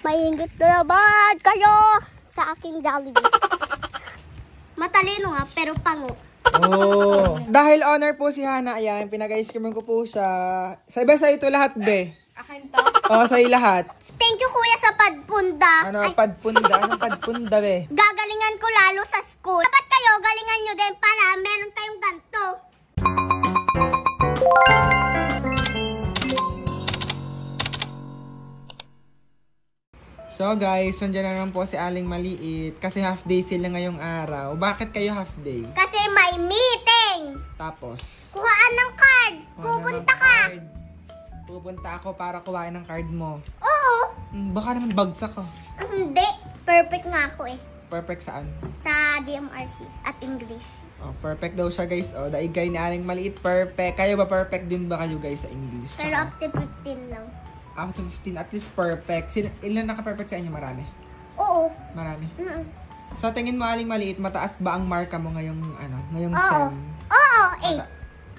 Maingit na naman kayo sa aking Jollibee. Matalino nga, pero pango. Oh. Dahil honor po si Hana, ayan, pinag-ice cream ko po siya. Sabi sa ito lahat, be. Akin to? Oo, sa'yo lahat. Thank you, kuya, sa padpunda. Ano, padpunda? Anong padpunda, be? Gagalingan ko lalo sa school. Dapat kayo, galingan nyo din para meron tayong ganito. So guys, nandiyan na naman po si Aling Maliit kasi half day sila ngayong araw. Bakit kayo half day? Kasi may meeting. Tapos? Kuhaan ng card. Pupunta ka. Pupunta ako para kuhain ng card mo. Oo. Baka naman bagsak ka. Hindi. Perfect nga ako eh. Perfect saan? Sa GMRC at English. Oh, perfect daw siya guys. Oh, daigay ni Aling Maliit, perfect. Kayo ba perfect din ba kayo guys sa English? Pero up to 15 lang. Up to 15, at least perfect. Ilan naka-perfect sa inyo? Marami? Oo. Marami? Sa tingin mo, Aling Maliit, mataas ba ang marka mo ngayong, ngayong Oo. SEM? Oo,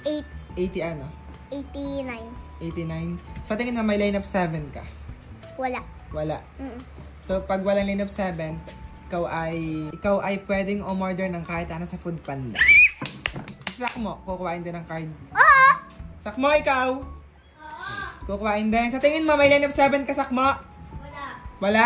8. 80 ano? 89. 89. Sa tingin mo, may line of 7 ka? Wala. Wala. So, pag walang line of 7, ikaw ay pwedeng umorder ng kahit ano sa Food Panda. Sak mo, kukuhain din ng card. Oo. Sak mo, ikaw? Kukuhain din. Sa tingin mo, may line of 7 ka, sak mo? Wala. Wala?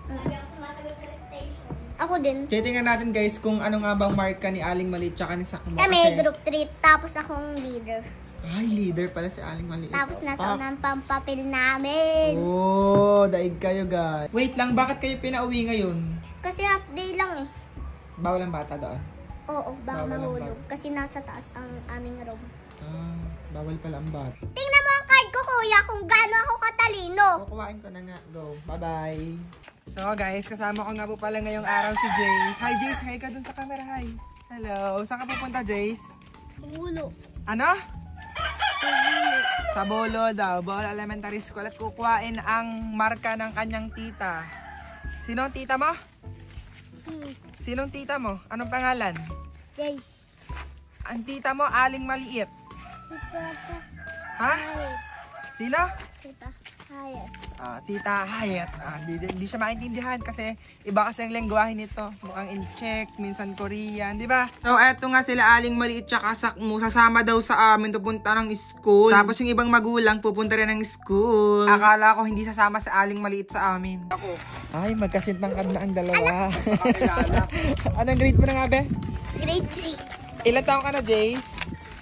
Lagi ako sumasagot sa station. Ako din. Kaya tingnan natin guys kung ano nga bang marka ni Aling Maliit tsaka ni Sakmo. Kami, group 3, tapos akong leader. Ay, leader pala si Aling Maliit. Tapos nasa unang pampapil namin. Oh, daig kayo guys. Wait lang, bakit kayo pinauwi ngayon? Kasi half day lang eh. Bawal ang bata doon? Oo, baka Bawal ang mahulog. Kasi nasa taas ang aming room. Ah, bawal pala ang bata. Tingnan mo ang card ko, kuya, kung gaano ako katalino. Kukuhain ko na nga. Go. Bye-bye. So guys, kasama ko nga po pala ngayong araw si Jace. Hi Jace, hi ka dun sa camera. Hi. Hello. Saan ka pupunta, Jace? Ulo. Ano? Sa Bolo daw. Bolo Elementary School. At kukuhain ang marka ng kanyang tita. Sino ang tita mo? Sinong tita mo? Anong pangalan? Jace. Ang tita mo, Aling Maliit. Ha? Sino? Tita Hayat. Tita Hayat. Hindi siya maintindihan kasi iba kasi ang lengguwahe nito. Mukhang in Czech, minsan Korean, di ba? So, eto nga sila Aling Maliit tsaka Sakmo. Sasama daw sa amin pupunta ng school. Tapos yung ibang magulang pupunta rin ng school. Akala ko hindi sasama sa Aling Maliit sa amin. Ako. Ay, magkasintangkad na ang dalawa. Anong grade mo na nga, be? Grade 3. Ilan taong ka na, Jace?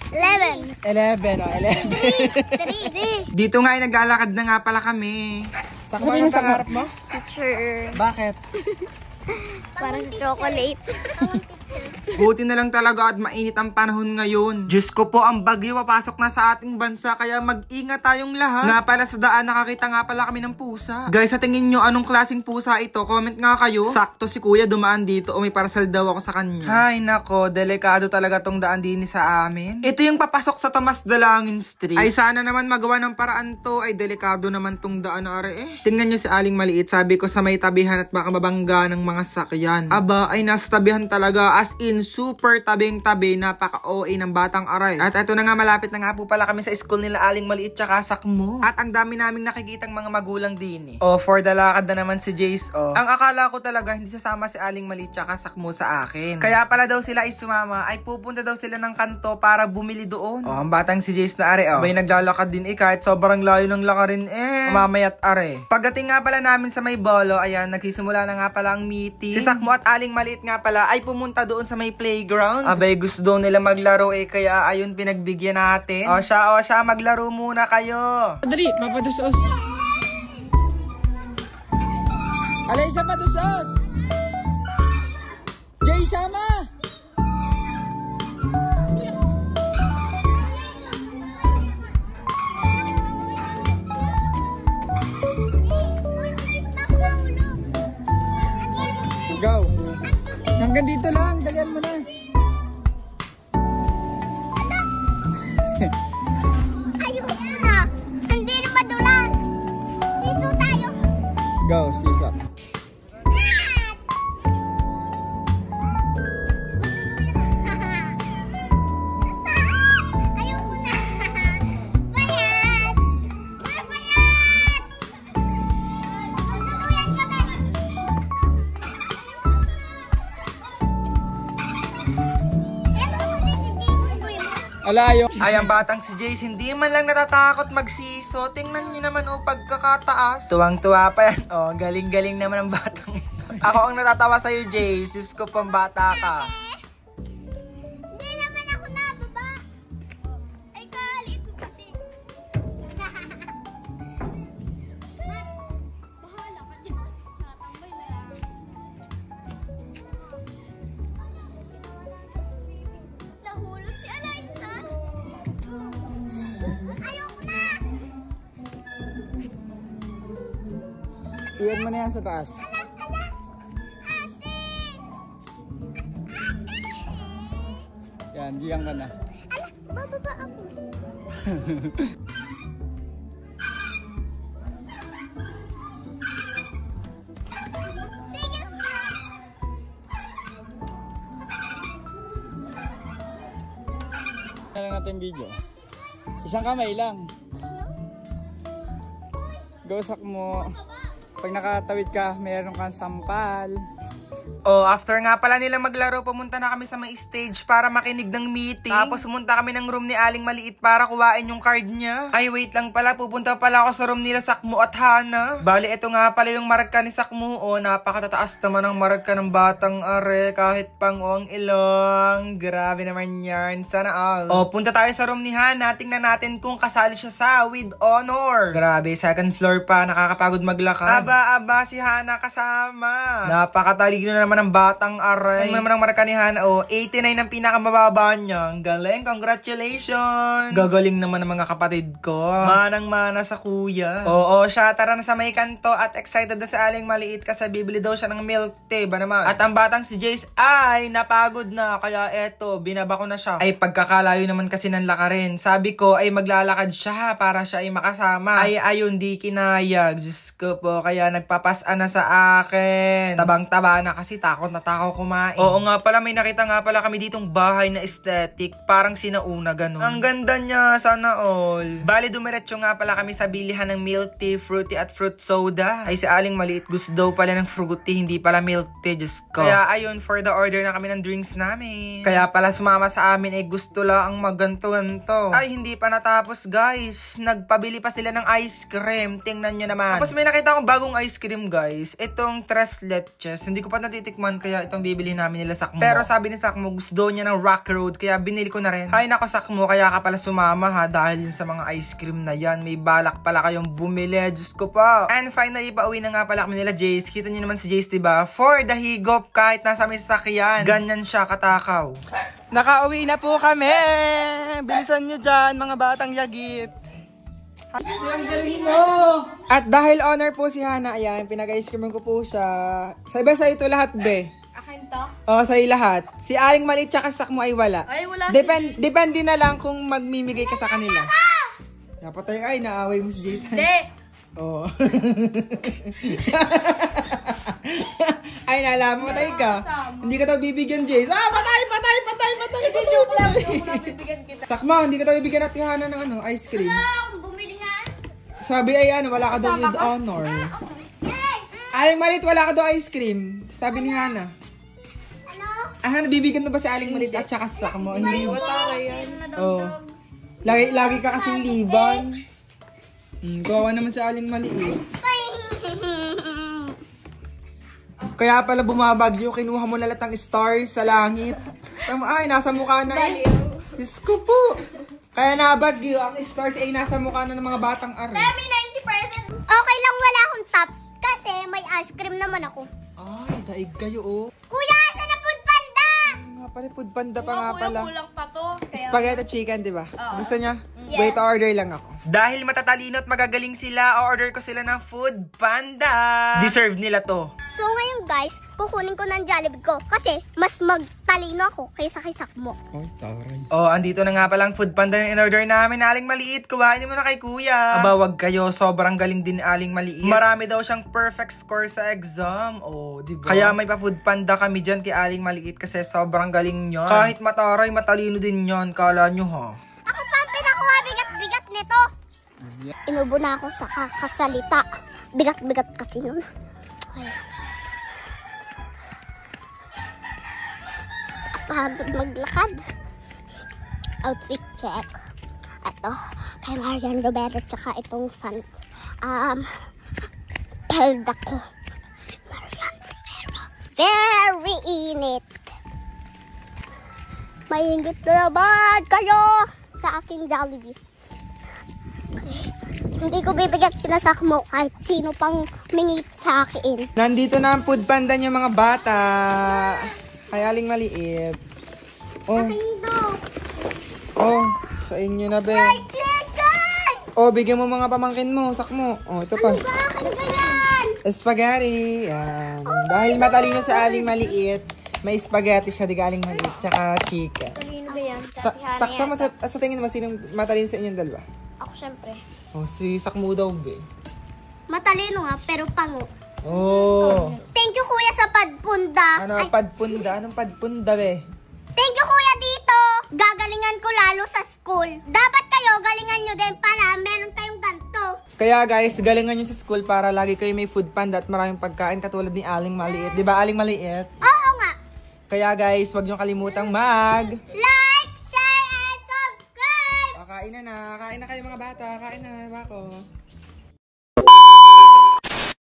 11. 11, oh, 11. Dito nga ay naglalakad na nga pala kami. Sakmo, anong pangarap mo? Teacher. Bakit? Parang chocolate. Buti na lang talaga at mainit ang panahon ngayon. Diyos ko po, ang bagyo papasok na sa ating bansa kaya mag-ingat tayong lahat. Nga pala sa daan nakakita nga pala kami ng pusa. Guys, sa tingin nyo anong klaseng pusa ito? Comment nga kayo. Sakto si kuya dumaan dito o may parcel daw ako sa kanya. Ay nako, delikado talaga tong daan din sa amin. Ito yung papasok sa Tomas Dalangin Street. Ay sana naman magawa ng paraan to. Ay delikado naman tong daan na are eh. Tingnan nyo si Aling Maliit. Sabi ko sa may tabihan at baka mabangga ng mga sakyan. Aba ay nasa tabihan talaga as in super tabing-tabi, napaka-OA ng batang aray. At ito na nga, malapit na nga po pala kami sa school nila Aling Maliit tsaka Sakmo. At ang dami naming nakikitang mga magulang din eh. Oh, for the lakad na naman si Jace, oh. Ang akala ko talaga hindi sasama si Aling Maliit tsaka Sakmo sa akin. Kaya pala daw sila ay sumama, ay pupunta daw sila ng kanto para bumili doon. Oh, ang batang si Jace na are, oh. May naglalakad din eh, kahit sobrang layo ng lakarin eh. Mamayat are. Pagdating nga pala namin sa may Bolo, ayan, nagsisimula na nga pala ang meeting. Si Sakmo at Aling Maliit nga pala ay pumunta doon sa may playground. Abay, gusto daw nila maglaro eh, kaya ayun pinagbigyan natin. O siya, maglaro muna kayo. Dali, papadusos. Alay, isa padusos. Jay, sama. Go. Hanggang dito lang, dalian mo na. Ayun na. Hindi na madulas. Dito tayo. Go, sisa. Ayoko na. Bayat. Bayat. Magduduyan kami. Alayo. Ay, ang batang si Jace, hindi man lang natatakot magsiso. Tingnan niyo naman pagkakataas. Tuwang-tuwa pa yan. Galing-galing naman ang batang ito. Ako ang natatawa sa'yo, Jace. Diyos ko, pambata ka. Hindi naman ako nababa. Ay, kalit mo kasi. Bahala ka dyan. Tatambay na yan. Nahulog si Eliza. Ayoko na. Iwan mo na yan sa taas. Yan, giyang ka na. Bababa ako. Ano lang natin video? Isang kamay lang. Gosak mo. Pag nakatawid ka, mayroon kang sampal. After nga pala nila maglaro, pumunta na kami sa may stage para makinig ng meeting. Tapos pumunta kami ng room ni Aling Maliit para kuhain yung card niya. Ay, wait lang pala, pupunta pala ako sa room nila Sakmo at Hana. Bali, ito nga pala yung maragka ni Sakmo. Napakatataas naman ang maragka ng batang are. Kahit pang ang ilong. Grabe naman yan. Sana all. Punta tayo sa room ni Hana. Tingnan natin kung kasali siya sa With Honors. Grabe, second floor pa. Nakakapagod maglakad. Aba, si Hana kasama. Napakatalino na naman ng batang aray. Ano naman ang marka ni Hana? 89 ang pinakamababa niya. Ang galing, congratulations! Gagaling naman ng mga kapatid ko. Manang-mana sa kuya. Oo, siya. Tara na sa may kanto at excited na sa Aling Maliit kasi bibili daw siya ng milk tea ba naman. At ang batang si Jace ay napagod na. Kaya eto, binaba ko na siya. Ay, pagkakalayo naman kasi ng lakarin. Sabi ko ay maglalakad siya para siya ay makasama. Ay, ayun, di kinayag. Diyos ko po, kaya nagpapasa na sa akin. Tabang-taba na kasi takot na takot kumain. Oo nga pala, may nakita nga pala kami ditong bahay na aesthetic. Parang sinauna ganun. Ang ganda niya, sana all. Bali, dumiretso nga pala kami sa bilihan ng milk tea, fruity at fruit soda. Ay, si Aling Maliit gusto daw pala ng fruity, hindi pala milk tea, Diyos ko. Kaya ayun, for the order na kami ng drinks namin. Kaya pala sumama sa amin ay gusto lang ang maganto-ganto. Ay, hindi pa natapos guys. Nagpabili pa sila ng ice cream. Tingnan nyo naman. Tapos may nakita akong bagong ice cream guys. Itong tres leches. Hindi ko pa natitikman kaya itong bibili namin nila Sakmo. Pero sabi ni Sakmo gusto niya ng Rock Road kaya binili ko na rin. Ay nako Sakmo, kaya ka pala sumama ha dahil sa mga ice cream na yan. May balak pala kayong bumili. Diyos ko pa. And finally, pauwi na nga pala kami nila Jace. Kita niyo naman si Jace diba? For the higop kahit nasa may sasakyan. Ganyan siya katakaw. Nakauwi na po kami. Bilisan nyo dyan mga batang yagit. Ang galing mo! At dahil honor po si Hana, ayan, pinag-ice cream ko po siya. Sa iba sa ito lahat, be. Akin to? Oo, sa'yo lahat. Si Aling Maliit tsaka Sakmo ay wala. Ay, wala. Depende na lang kung magmimigay ka sa kanila. Napatay ay, naaway mo si Jason. Hindi! Oo. Ay, nalaman, patay ka. Hindi ka daw bibigyan, Jace. Patay! Hindi, joke lang bibigyan kita. Sakmo, hindi ka daw bibigyan at Hana ng ice cream. Bumili nga. Sabi ay wala ka daw with honor. Aling Maliit, wala ka daw ice cream. Sabi ni Hana. Ano? Bibigyan mo ba si Aling Maliit at saka Sakmo? Hindi. Oh. Lagi ka kasing liban. Kawawa naman si Aling Maliit. Kaya pala bumabagyo, kinuha mo lahat ng stars sa langit. Ay, nasa mukha na eh. Diyos ko po. Kaya nabagyo, ang stars ay nasa mukha na ng mga batang are. Dami 90%. Okay lang wala akong top kasi may ice cream naman ako. Ay, daig kayo oh. Kuya, saan na food panda? Nga pala, food panda pa nga pala. Kulang pa to. Spaghetti chicken, di ba? Gusto niya? Yes. Wait, order lang ako. Dahil matatalino at magagaling sila, order ko sila ng food panda. Deserve nila to. So ngayon guys, kukunin ko ng Jollibee ko kasi mas magtalino ako kaysa kay Sakmo. Ay, taray. Andito na nga palang food panda yung in-order namin. Aling Maliit, kuhain mo na kay kuya. Aba, wag kayo. Sobrang galing din ni Aling Maliit. Marami daw siyang perfect score sa exam. Diba? Kaya may pa-food panda kami dyan kay Aling Maliit kasi sobrang galing nyo. Kahit mataray, matalino din yon. Kala nyo ha. Ako pa ang pinakuha bigat-bigat nito. Inubo na ako sa kakasalita. Bigat-bigat kasi yun. Ay. Pagod maglakad. outfit check. Ito, kay Marian Rivera, tsaka itong fan. Pelda ko. Marian Rivera. Very init. Maingit na naman kayo sa aking Jollibee. Hindi ko bibigyan pinasak mo kahit sino pang mingit sa akin. Nandito na ang food panda niya mga bata. Kay Aling Maliit. Oh, oh, sa inyo na be. Oh, bigyan mo mga pamangkin mo, sak mo. Oh, ito pa. Spaghetti. Yan. Dahil matalino sa Aling Maliit, may spaghetti siya, di Aling Maliit, tsaka chicken. Talino ba yan? Taksa mo sa tingin mo, sinong matalino sa inyong dalawa? Ako syempre. Oh, si Sakmo daw be. Matalino nga, pero pango. Oh. Thank you kuya sa padpunda. Ano, padpunda? Anong padpunda be? Thank you kuya dito. Gagalingan ko lalo sa school. Dapat kayo galingan nyo din para meron kayong ganito. Kaya guys, galingan nyo sa school para lagi kayo may food panda at maraming pagkain katulad ni Aling Maliit. Di ba Aling Maliit? Oo nga. Kaya guys, wag nyo kalimutang Like, share, and subscribe. Kain na kayo mga bata. Kain na, bako.